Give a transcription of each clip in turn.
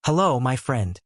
Hello, my friend,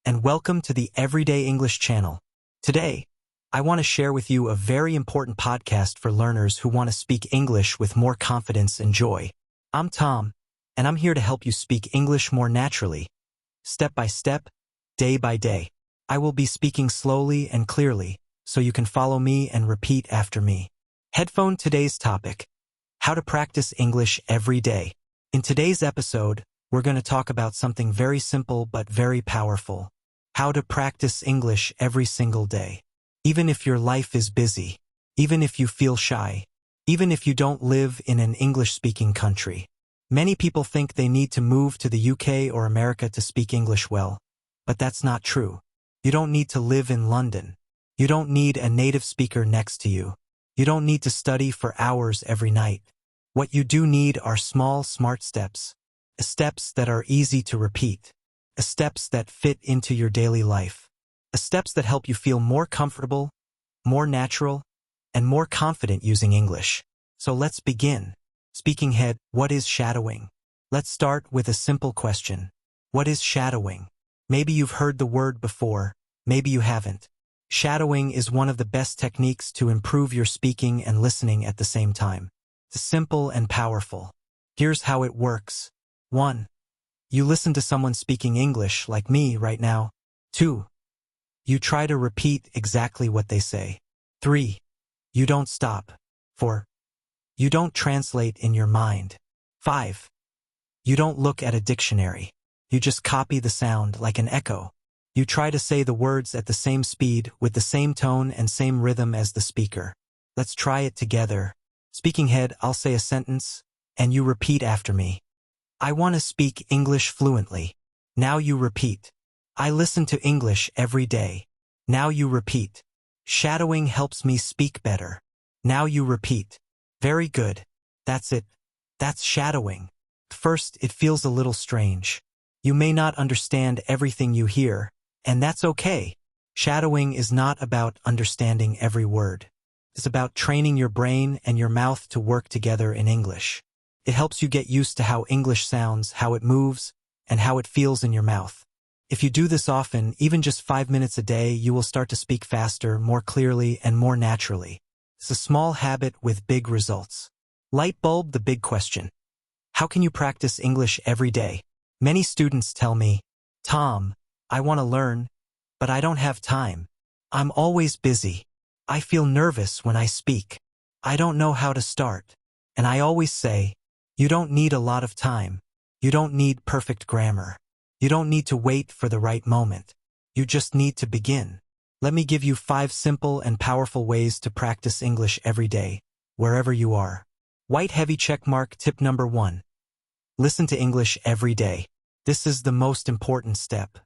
and welcome to the Everyday English channel. Today, I want to share with you a very important podcast for learners who want to speak English with more confidence and joy. I'm Tom, and I'm here to help you speak English more naturally, step by step, day by day. I will be speaking slowly and clearly, so you can follow me and repeat after me. Headphone today's topic: how to practice English every day. In today's episode, we're going to talk about something very simple but very powerful: how to practice English every single day. Even if your life is busy, even if you feel shy, even if you don't live in an English-speaking country. Many people think they need to move to the UK or America to speak English well, but that's not true. You don't need to live in London. You don't need a native speaker next to you. You don't need to study for hours every night. What you do need are small, smart steps. Steps that are easy to repeat, steps that fit into your daily life, steps that help you feel more comfortable, more natural, and more confident using English. So let's begin. Speaking ahead, what is shadowing? Let's start with a simple question. What is shadowing? Maybe you've heard the word before, maybe you haven't. Shadowing is one of the best techniques to improve your speaking and listening at the same time. It's simple and powerful. Here's how it works. 1. You listen to someone speaking English like me right now. 2. You try to repeat exactly what they say. 3. You don't stop. 4. You don't translate in your mind. 5. You don't look at a dictionary. You just copy the sound like an echo. You try to say the words at the same speed, with the same tone and same rhythm as the speaker. Let's try it together. Speaking ahead, I'll say a sentence, and you repeat after me. I want to speak English fluently. Now you repeat. I listen to English every day. Now you repeat. Shadowing helps me speak better. Now you repeat. Very good. That's it. That's shadowing. First, it feels a little strange. You may not understand everything you hear, and that's okay. Shadowing is not about understanding every word. It's about training your brain and your mouth to work together in English. It helps you get used to how English sounds, how it moves, and how it feels in your mouth. If you do this often, even just 5 minutes a day, you will start to speak faster, more clearly, and more naturally. It's a small habit with big results. Light bulb, the big question. How can you practice English every day? Many students tell me, Tom, I want to learn, but I don't have time. I'm always busy. I feel nervous when I speak. I don't know how to start. And I always say, you don't need a lot of time. You don't need perfect grammar. You don't need to wait for the right moment. You just need to begin. Let me give you 5 simple and powerful ways to practice English every day, wherever you are. White heavy check mark. Tip number 1. Listen to English every day. This is the most important step.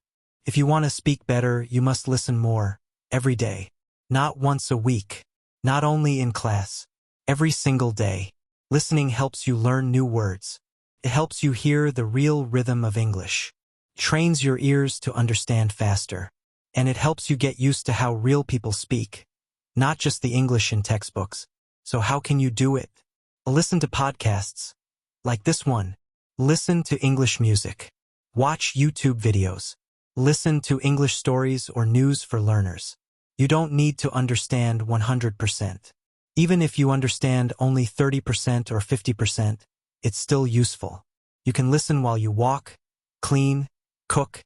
If you want to speak better, you must listen more, every day. Not once a week. Not only in class. Every single day. Listening helps you learn new words. It helps you hear the real rhythm of English. It trains your ears to understand faster. And it helps you get used to how real people speak, not just the English in textbooks. So how can you do it? Listen to podcasts, like this one. Listen to English music. Watch YouTube videos. Listen to English stories or news for learners. You don't need to understand 100%. Even if you understand only 30% or 50%, it's still useful. You can listen while you walk, clean, cook,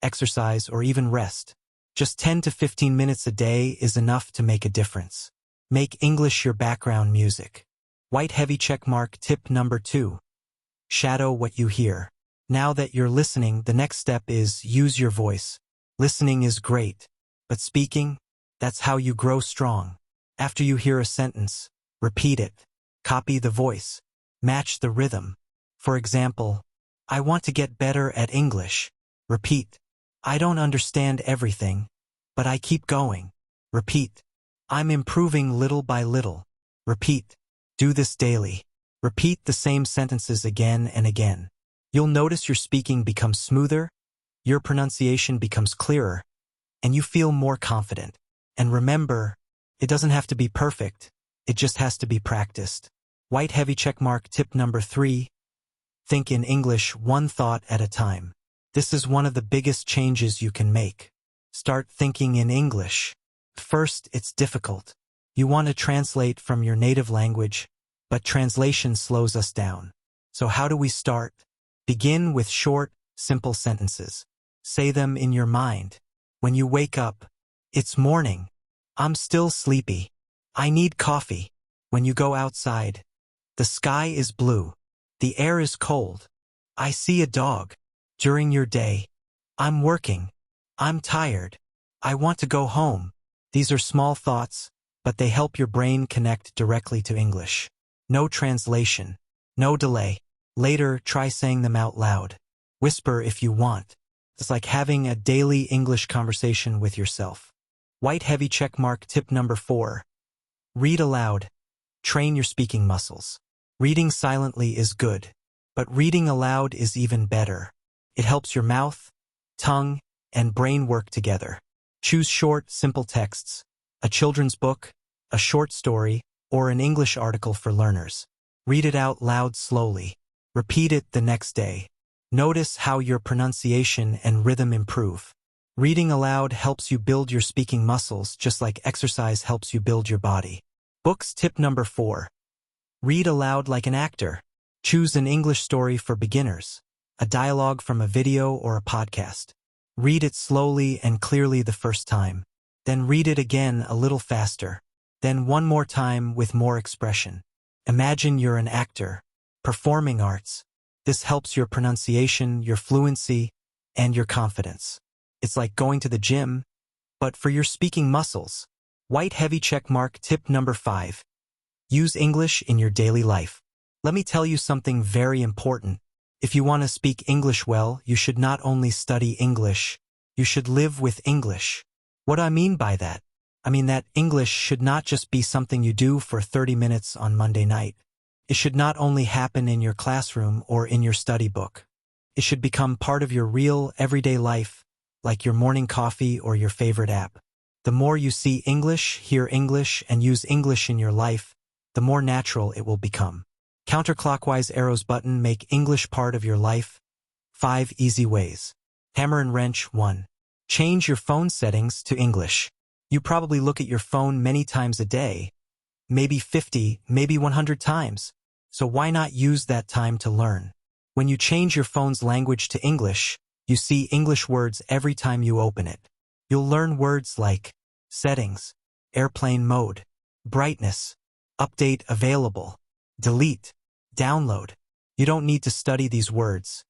exercise, or even rest. Just 10 to 15 minutes a day is enough to make a difference. Make English your background music. White heavy check mark. Tip number 2. Shadow what you hear. Now that you're listening, the next step is use your voice. Listening is great, but speaking, that's how you grow strong. After you hear a sentence, repeat it. Copy the voice. Match the rhythm. For example, I want to get better at English. Repeat. I don't understand everything, but I keep going. Repeat. I'm improving little by little. Repeat. Do this daily. Repeat the same sentences again and again. You'll notice your speaking becomes smoother, your pronunciation becomes clearer, and you feel more confident. And remember, it doesn't have to be perfect. It just has to be practiced. White heavy check mark. Tip number 3. Think in English one thought at a time. This is one of the biggest changes you can make. Start thinking in English. First, it's difficult. You want to translate from your native language, but translation slows us down. So how do we start? Begin with short, simple sentences. Say them in your mind. When you wake up, it's morning. I'm still sleepy. I need coffee. When you go outside, the sky is blue. The air is cold. I see a dog. During your day, I'm working. I'm tired. I want to go home. These are small thoughts, but they help your brain connect directly to English. No translation. No delay. Later, try saying them out loud. Whisper if you want. It's like having a daily English conversation with yourself. White heavy check mark. Tip number 4. Read aloud. Train your speaking muscles. Reading silently is good, but reading aloud is even better. It helps your mouth, tongue, and brain work together. Choose short, simple texts, a children's book, a short story, or an English article for learners. Read it out loud slowly. Repeat it the next day. Notice how your pronunciation and rhythm improve. Reading aloud helps you build your speaking muscles just like exercise helps you build your body. Books. Tip number 4. Read aloud like an actor. Choose an English story for beginners, a dialogue from a video or a podcast. Read it slowly and clearly the first time. Then read it again a little faster. Then one more time with more expression. Imagine you're an actor. Performing arts. This helps your pronunciation, your fluency, and your confidence. It's like going to the gym, but for your speaking muscles. White heavy check mark. Tip number 5. Use English in your daily life. Let me tell you something very important. If you want to speak English well, you should not only study English, you should live with English. What do I mean by that? I mean that English should not just be something you do for 30 minutes on Monday night. It should not only happen in your classroom or in your study book. It should become part of your real, everyday life, like your morning coffee or your favorite app. The more you see English, hear English, and use English in your life, the more natural it will become. Counterclockwise arrows button. Make English part of your life. 5 easy ways. Hammer and wrench. 1. Change your phone settings to English. You probably look at your phone many times a day, maybe 50, maybe 100 times. So why not use that time to learn? When you change your phone's language to English, you see English words every time you open it. You'll learn words like settings, airplane mode, brightness, update available, delete, download. You don't need to study these words.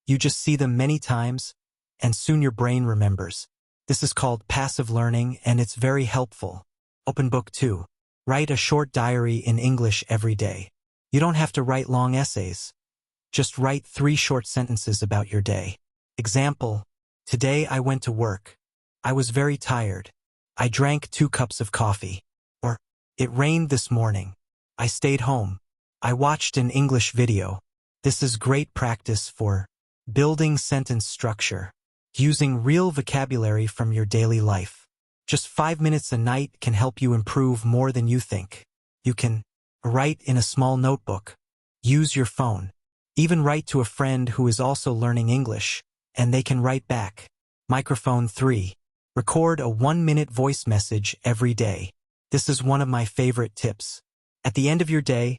You just see them many times, and soon your brain remembers. This is called passive learning, and it's very helpful. Open book 2. Write a short diary in English every day. You don't have to write long essays. Just write 3 short sentences about your day. Example: today I went to work. I was very tired. I drank 2 cups of coffee. Or, it rained this morning. I stayed home. I watched an English video. This is great practice for building sentence structure, using real vocabulary from your daily life. Just 5 minutes a night can help you improve more than you think. You can write in a small notebook, use your phone, even write to a friend who is also learning English, and they can write back. Microphone 3. Record a 1-minute voice message every day. This is one of my favorite tips. At the end of your day,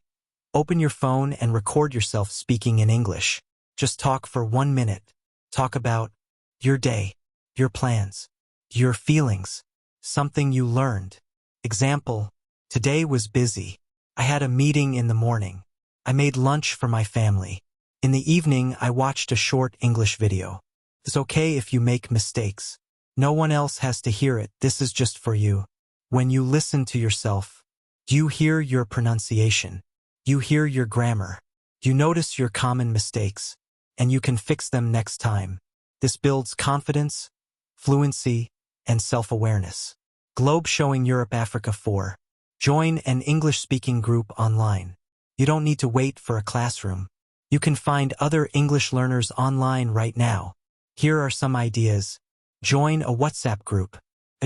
open your phone and record yourself speaking in English. Just talk for 1 minute. Talk about your day, your plans, your feelings, something you learned. Example: today was busy. I had a meeting in the morning. I made lunch for my family. In the evening, I watched a short English video. It's okay if you make mistakes. No one else has to hear it. This is just for you. When you listen to yourself, you hear your pronunciation. You hear your grammar. You notice your common mistakes, and you can fix them next time. This builds confidence, fluency, and self-awareness. Globe showing Europe, Africa. 4. Join an English-speaking group online. You don't need to wait for a classroom. You can find other English learners online right now. Here are some ideas. Join a WhatsApp group.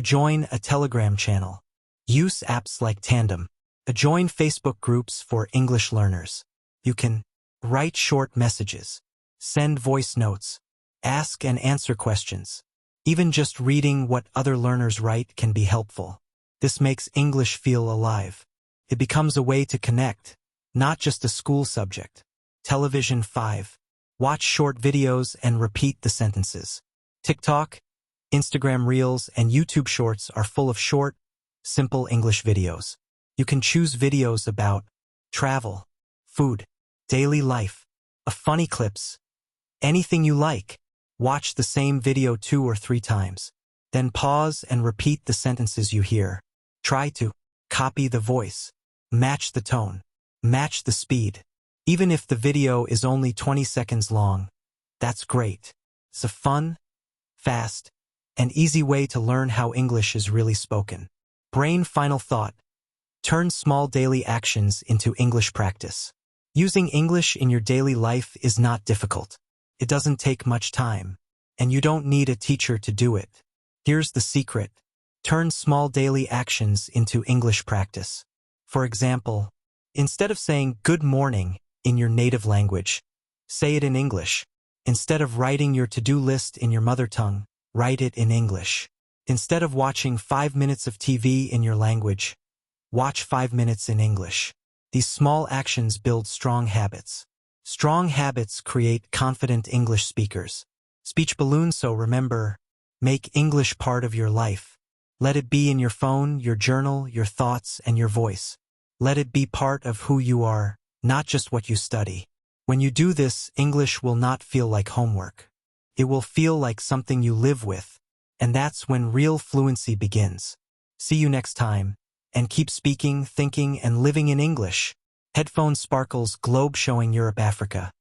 Join a Telegram channel. Use apps like Tandem. Join Facebook groups for English learners. You can write short messages, send voice notes, Ask and answer questions. Even just reading what other learners write can be helpful. This makes English feel alive. It becomes a way to connect, not just a school subject. Television 5. Watch short videos and repeat the sentences. TikTok, Instagram Reels, and YouTube Shorts are full of short, simple English videos. You can choose videos about travel, food, daily life, funny clips, anything you like. Watch the same video 2 or 3 times. Then pause and repeat the sentences you hear. Try to copy the voice, match the tone, match the speed. Even if the video is only 20 seconds long, that's great. It's a fun, fast, and easy way to learn how English is really spoken. Brain final thought. Turn small daily actions into English practice. Using English in your daily life is not difficult. It doesn't take much time, and you don't need a teacher to do it. Here's the secret. Turn small daily actions into English practice. For example, instead of saying good morning in your native language, say it in English. Instead of writing your to-do list in your mother tongue, write it in English. Instead of watching 5 minutes of TV in your language, watch 5 minutes in English. These small actions build strong habits. Strong habits create confident English speakers. Speech balloon, so remember, make English part of your life. Let it be in your phone, your journal, your thoughts, and your voice. Let it be part of who you are, not just what you study. When you do this, English will not feel like homework. It will feel like something you live with, and that's when real fluency begins. See you next time, and keep speaking, thinking, and living in English. Headphone sparkles, globe showing Europe, Africa.